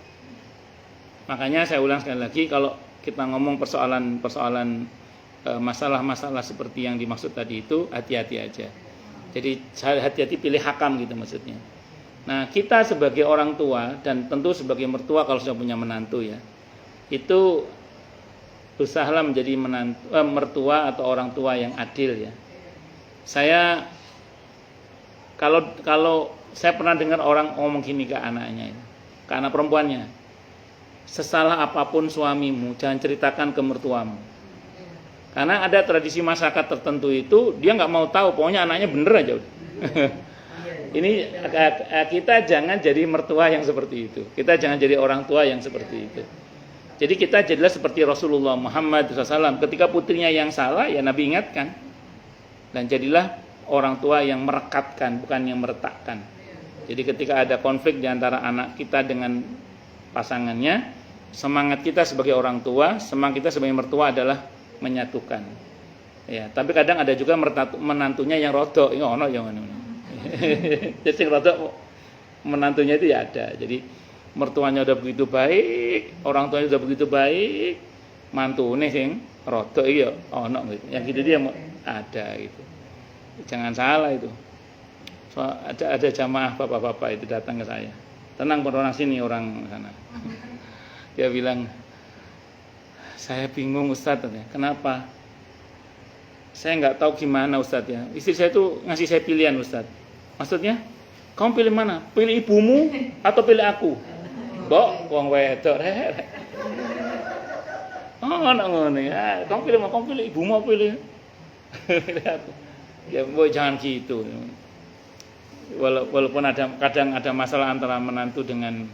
Makanya saya ulang sekali lagi, kalau kita ngomong persoalan masalah-masalah seperti yang dimaksud tadi itu, hati-hati aja. Jadi hati-hati pilih hakam gitu maksudnya. Nah, kita sebagai orang tua dan tentu sebagai mertua kalau sudah punya menantu ya, itu usahalah menjadi mertua atau orang tua yang adil ya. Saya kalau saya pernah dengar orang ngomong gini ke anaknya, ke anak perempuannya, sesalah apapun suamimu jangan ceritakan ke mertuamu. Karena ada tradisi masyarakat tertentu itu dia nggak mau tahu, pokoknya anaknya bener aja. Ini kita jangan jadi mertua yang seperti itu. Kita jangan jadi orang tua yang seperti itu. Jadi kita jadilah seperti Rasulullah Muhammad SAW. Ketika putrinya yang salah, ya Nabi ingatkan. Dan jadilah orang tua yang merekatkan, bukan yang meretakkan. Jadi ketika ada konflik di antara anak kita dengan pasangannya, semangat kita sebagai orang tua, semangat kita sebagai mertua adalah menyatukan. Ya, tapi kadang ada juga menantunya yang rodok, ono yang ngono. Jadi sing rodok menantunya itu ya ada. Jadi mertuanya udah begitu baik, orang tuanya udah begitu baik, mantune sing rodok iki ya ono gitu. Yang gitu dia ada gitu. Jangan salah itu. So, ada jamaah bapak-bapak itu datang ke saya. Tenang orang sini, orang sana. Dia bilang, saya bingung Ustadz ya. Kenapa? Saya nggak tahu gimana Ustadz ya. Istri saya tuh ngasih saya pilihan Ustadz. Maksudnya, kamu pilih mana? Pilih ibumu atau pilih aku? Bok, wong wedok. Oh, ngono ya. Kamu pilih mana? Kamu pilih ibumu atau pilih aku? Ya, boy jangan gitu. Walaupun kadang ada masalah antara menantu dengan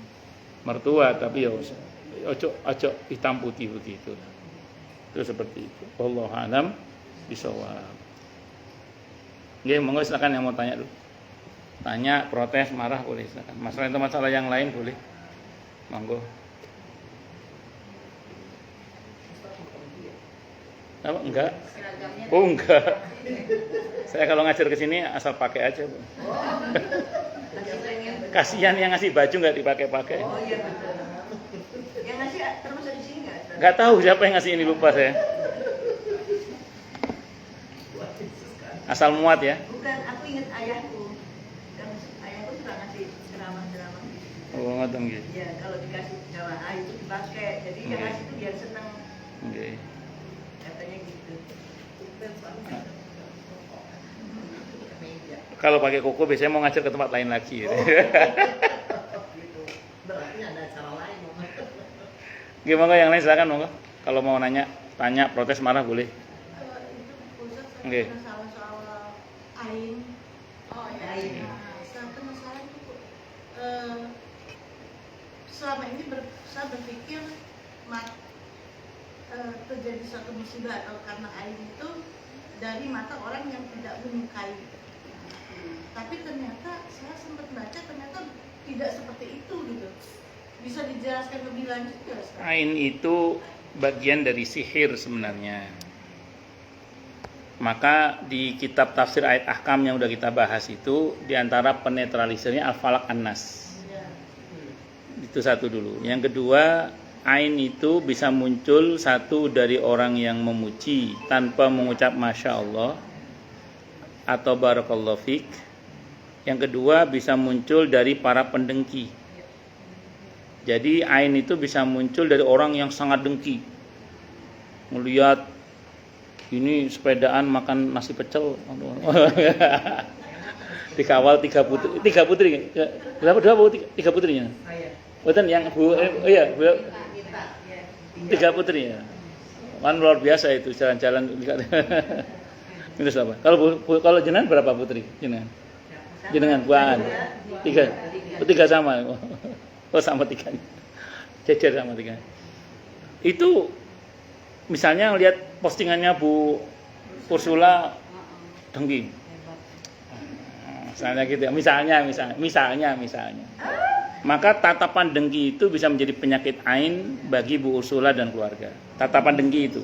mertua, tapi ya ojo hitam putih begitu. Itu seperti itu. Wallahu a'lam bishawab. Nggih, monggo silakan yang mau tanya dulu. Tanya, protes, marah boleh silakan. Masalah yang lain boleh. Monggo. Apa? Enggak? Oh, enggak. Saya kalau ngajar ke sini asal pakai aja, Bu. Kasihan yang ngasih baju enggak dipakai-pakai. Oh iya. Yang ngasih termasuk di sini enggak? Enggak tahu siapa yang ngasih ini, lupa saya. Asal muat ya. Bukan, aku ingat ayahku. Kan ayahku suka ngasih ceramah-ceramah gitu. Oh, ngoten nggih. Iya, kalau dikasih jamaah itu dipakai. Jadi yang ngasih itu biar senang. Nggih. Katanya gitu. Kalau pakai koko biasanya mau ngajar ke tempat lain lagi. Gitu. Berarti ada cara lain. Gimana yang lain silakan monggo. Kalau mau tanya, protes, marah boleh. Itu Ustaz Nggih. soal ain. Oh ya. Ain. Satu masalah itu selama ini saya berpikir terjadi suatu musibah atau karena ain itu dari mata orang yang tidak menyukai. Tapi ternyata saya sempat baca ternyata tidak seperti itu gitu. Bisa dijelaskan lebih lanjut nggak? Ain itu bagian dari sihir sebenarnya. Maka di kitab tafsir ayat ahkam yang udah kita bahas itu, diantara penetralisirnya al-falaq an-nas. Itu satu dulu. Yang kedua, ain itu bisa muncul satu dari orang yang memuji tanpa mengucap masya Allah, atau barakallahu fik. Yang kedua bisa muncul dari para pendengki. Jadi ain itu bisa muncul dari orang yang sangat dengki. Melihat ini sepedaan makan nasi pecel. Dikawal tiga putri. Berapa tiga putrinya? Bukan yang iya, tiga putri ya. Kan luar biasa itu jalan-jalan. Terus apa? Kalau jenengan berapa putri? Jenengan buan. Tiga sama. Oh sama tiga. Jejer sama tiga. Itu misalnya lihat postingannya Bu Ursula dengki. Misalnya gitu ya. Misalnya. Maka tatapan dengki itu bisa menjadi penyakit ain bagi Bu Ursula dan keluarga. Tatapan dengki itu.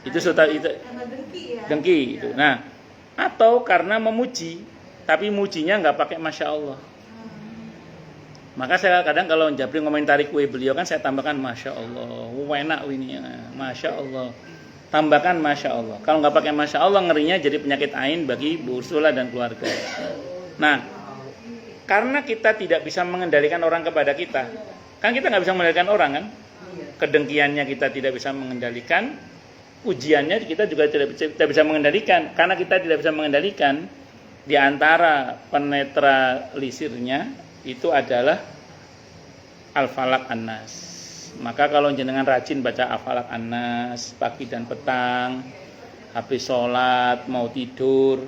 Itu Karena dengki ya. Dengki itu. Nah, atau karena memuji, tapi mujinya nggak pakai masya Allah. Maka saya kadang kalau Jabri ngomentari kue beliau kan saya tambahkan masya Allah, enak ini, masya Allah. Tambahkan masya Allah. Kalau nggak pakai masya Allah ngerinya jadi penyakit ain bagi Bu Ursula dan keluarga. Nah, karena kita tidak bisa mengendalikan orang kepada kita, kan kita nggak bisa mengendalikan orang kan? Kedengkiannya kita tidak bisa mengendalikan, ujiannya kita juga tidak bisa mengendalikan. Karena kita tidak bisa mengendalikan, di antara penetralisirnya itu adalah Al-Falaq An-Nas. Maka kalau jenengan rajin baca Al-Falaq An-Nas pagi dan petang, habis sholat, mau tidur,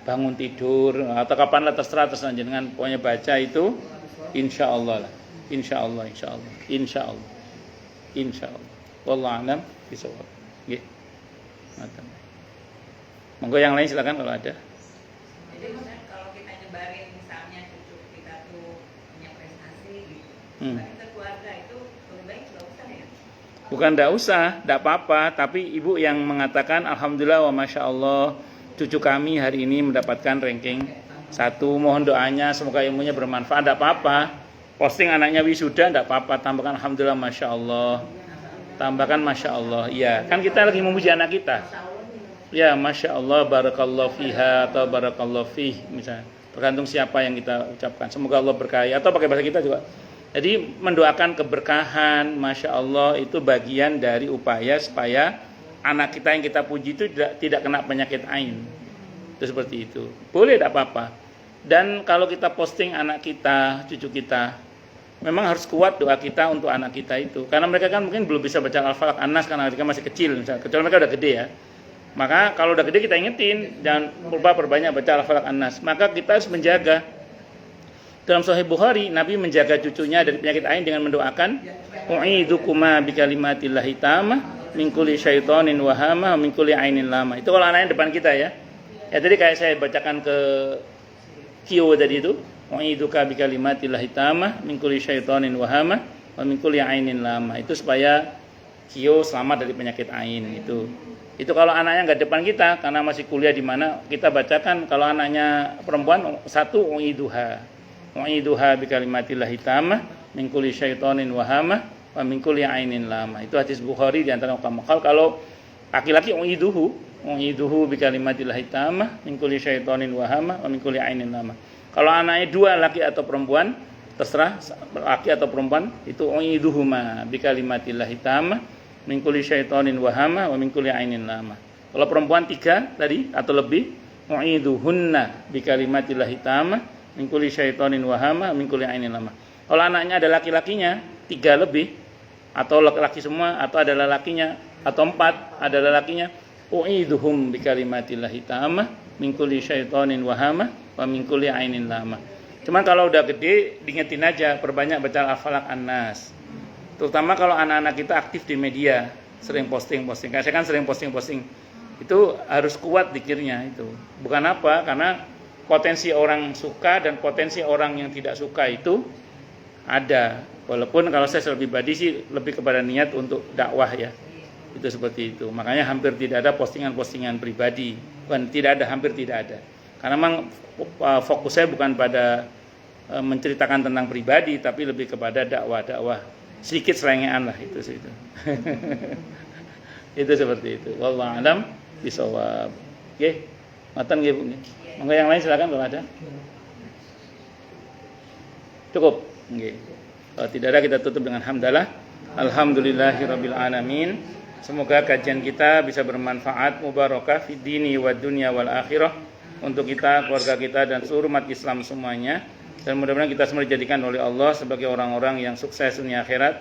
bangun tidur, atau kapan lah terserah jenengan pokoknya baca itu, insya Allah. Wallahu a'lam bishawab. Nggih. Ngoten. Monggo yang lain silakan kalau ada. Jadi misalnya kalau kita nyebarin misalnya cucu kita tuh punya prestasi gitu, tapi ke keluarga itu lebih baik nggak usah ya? Bukan tidak usah, tidak apa-apa. Tapi ibu yang mengatakan alhamdulillah wa masya Allah, cucu kami hari ini mendapatkan ranking 1. Mohon doanya semoga ilmunya bermanfaat. Tidak apa-apa. Posting anaknya wisuda tidak apa-apa. Tambahkan alhamdulillah masya Allah. Tambahkan masya Allah. Iya, kan kita lagi memuji anak kita. Ya, masya Allah, barakallahu fiha atau barakallahu fih, misalnya. Tergantung siapa yang kita ucapkan. Semoga Allah berkahi. Atau pakai bahasa kita juga. Jadi mendoakan keberkahan, masya Allah, itu bagian dari upaya supaya anak kita yang kita puji itu tidak kena penyakit ain. Itu seperti itu. Boleh, tidak apa-apa. Dan kalau kita posting anak kita, cucu kita, memang harus kuat doa kita untuk anak kita itu. Karena mereka kan mungkin belum bisa baca Al-Falaq An-Nas karena mereka masih kecil, misalnya. Kecuali mereka udah gede ya. Maka kalau udah gede kita ingetin, jangan lupa perbanyak baca Al-Falaq An-Nas. Maka kita harus menjaga. Dalam Sahih Bukhari, Nabi menjaga cucunya dari penyakit ain dengan mendoakan, "U'idukuma bikalimatillahi tammah min kulli syaitonin wa hamah wa min kulli ainin lama." Itu kalau anaknya depan kita ya. Ya tadi kayak saya bacakan ke Kio tadi itu, "U'iduka bikalimatillahi tammah min kulli syaitonin wa hamah wa min kulli ainin lama." Itu supaya Kio selamat dari penyakit ain itu. Itu kalau anaknya nggak depan kita karena masih kuliah di mana, kita bacakan kalau anaknya perempuan 1 U'iduha bikalimatillahi tammah min kulli syaitonin wa hamah wa min kulli ainin lama. Itu hadis Bukhari di antara ulama. Kalau laki-laki u'iduhu bikalimatillahi tammah min kulli syaitonin wa hamah wa min kulli ainin lama. Kalau anaknya 2 laki atau perempuan, terserah laki atau perempuan, itu u'iduhuma bikalimatillahi tammah min kulli syaitonin wa hamah wa min kulli ainin lama. Kalau perempuan 3 tadi atau lebih, u'iduhunna bikalimatillahi tammah min kulli syaitonin wa hamah min kulli ainin lama. Kalau anaknya ada laki-lakinya 3 lebih, atau laki-laki semua, atau ada lelakinya, atau 4 ada lelakinya, u'iduhum bikalimatillahi tammah min kulli syaitonin wa hamah wa min kulli ainin lama. Cuman kalau udah gede diingetin aja, perbanyak baca Al-Falaq An-Nas. Terutama kalau anak-anak kita aktif di media, sering posting. Saya kan sering posting. Itu harus kuat zikirnya itu. Bukan apa? Karena potensi orang suka dan potensi orang yang tidak suka itu ada. Walaupun kalau saya secara pribadi sih lebih kepada niat untuk dakwah ya. Itu seperti itu. Makanya hampir tidak ada postingan-postingan pribadi. Bukan tidak ada, hampir tidak ada. Karena memang fokus saya bukan pada menceritakan tentang pribadi, tapi lebih kepada dakwah. Sedikit selengean lah itu. Itu seperti itu. Wallahu a'lam bishawab. Oke. Matan nggih Bu. Monggo yang lain silakan kalau ada. Cukup. Nggih. Kalau tidak ada kita tutup dengan hamdalah. Alhamdulillahirabbil alamin. Semoga kajian kita bisa bermanfaat, mubarakah fid dini wad dunya wal akhirah untuk kita, keluarga kita dan seluruh umat Islam semuanya. Dan mudah-mudahan kita semua dijadikan oleh Allah sebagai orang-orang yang sukses dunia akhirat,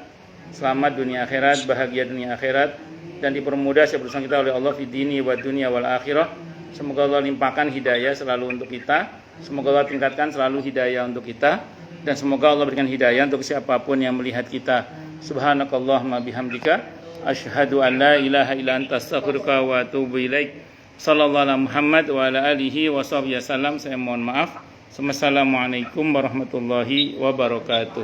selamat dunia akhirat, bahagia dunia akhirat, dan dipermudah urusan kita oleh Allah fid dini wad dunya wal akhirah. Semoga Allah limpahkan hidayah selalu untuk kita. Semoga Allah tingkatkan selalu hidayah untuk kita. Dan semoga Allah berikan hidayah untuk siapapun yang melihat kita. Subhanakallahumma bihamdika asyhadu an la ilaha illa anta astaghfiruka wa atubu ilaik. Sallallahu alaihi Muhammad wa ala alihi wa sahbihi wasallam. Saya mohon maaf. Assalamualaikum warahmatullahi wabarakatuh.